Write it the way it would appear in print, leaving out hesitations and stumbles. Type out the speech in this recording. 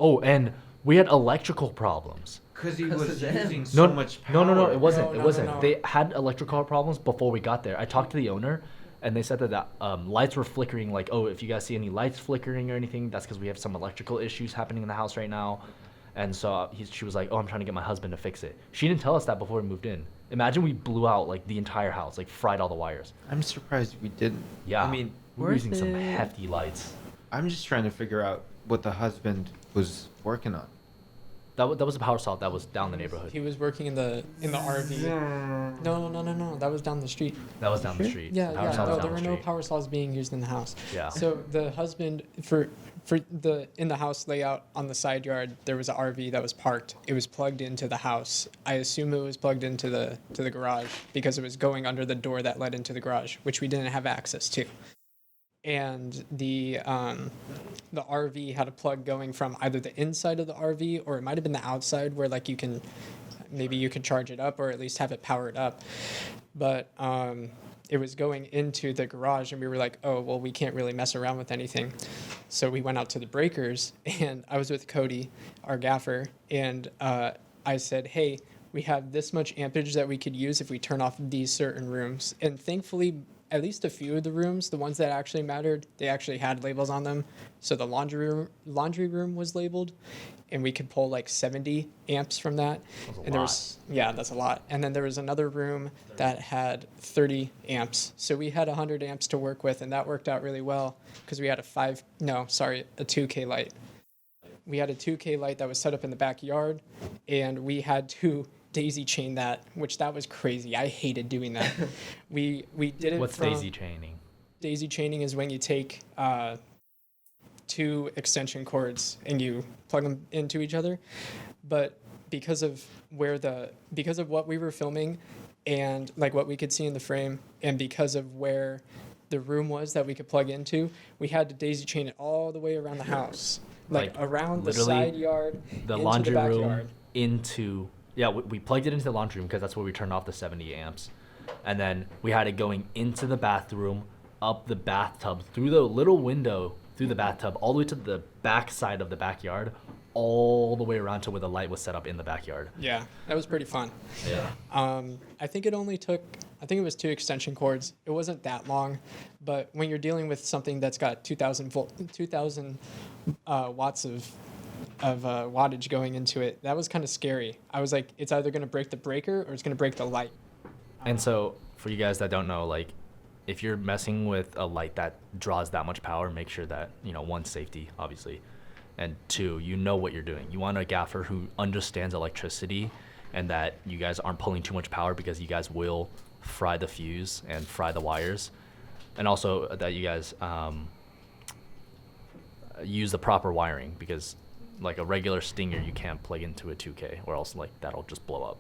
Oh, and we had electrical problems. Because he 'Cause was of them. using so much power. No, it wasn't. No, It no, wasn't. no, no. They had electrical problems before we got there. I talked to the owner, and they said that lights were flickering. Like, oh, if you guys see any lights flickering or anything, that's because we have some electrical issues happening in the house right now. And so she was like, oh, I'm trying to get my husband to fix it. She didn't tell us that before we moved in. Imagine we blew out like the entire house, like fried all the wires. I'm surprised we didn't. Yeah. I mean, we were using some Worth it. hefty lights. I'm just trying to figure out what the husband was working on. That was a power saw that was down the neighborhood. He was working in the RV. No. That was down the street. That was down the Sure. street. Yeah, The power yeah. saw was No, down there the were no street. power saws being used in the house. Yeah. So the husband for the in the house layout on the side yard, there was an RV that was parked. It was plugged into the house. I assume it was plugged into the garage because it was going under the door that led into the garage, which we didn't have access to. And the RV had a plug going from either the inside of the RV or it might have been the outside where like you can charge it up or at least have it powered up. But it was going into the garage and we were like, oh, well, we can't really mess around with anything. So we went out to the breakers and I was with Cody, our gaffer, and I said, hey, we have this much ampage that we could use if we turn off these certain rooms. And thankfully, at least a few of the rooms, the ones that actually mattered, they actually had labels on them. So the laundry room was labeled, and we could pull like 70 amps from that. That's a and there was that's a lot. And then there was another room that had 30 amps. So we had 100 amps to work with, and that worked out really well because we had a 2K light. We had a 2K light that was set up in the backyard, and we had to daisy chain that, which that was crazy. I hated doing that. we did it. What's from, daisy chaining? Daisy chaining is when you take two extension cords and you plug them into each other. But because of what we were filming and like what we could see in the frame, and because of where the room was that we could plug into, we had to daisy chain it all the way around the house, like around the literally side yard, the into laundry the room backyard. into we plugged it into the laundry room because that's where we turned off the 70 amps, and then we had it going into the bathroom, up the bathtub, through the little window, through the bathtub, all the way to the back side of the backyard, all the way around to where the light was set up in the backyard. Yeah, that was pretty fun. Yeah. I think it was two extension cords. It wasn't that long, but when you're dealing with something that's got 2,000 watts of wattage going into it, that was kind of scary. I was like, it's either going to break the breaker or it's going to break the light. And so for you guys that don't know, like if you're messing with a light that draws that much power, make sure that, one, safety, obviously, and two, you know what you're doing. You want a gaffer who understands electricity and that you guys aren't pulling too much power because you guys will fry the fuse and fry the wires. And also that you guys use the proper wiring, because like a regular stinger, you can't plug into a 2K or else like that'll just blow up.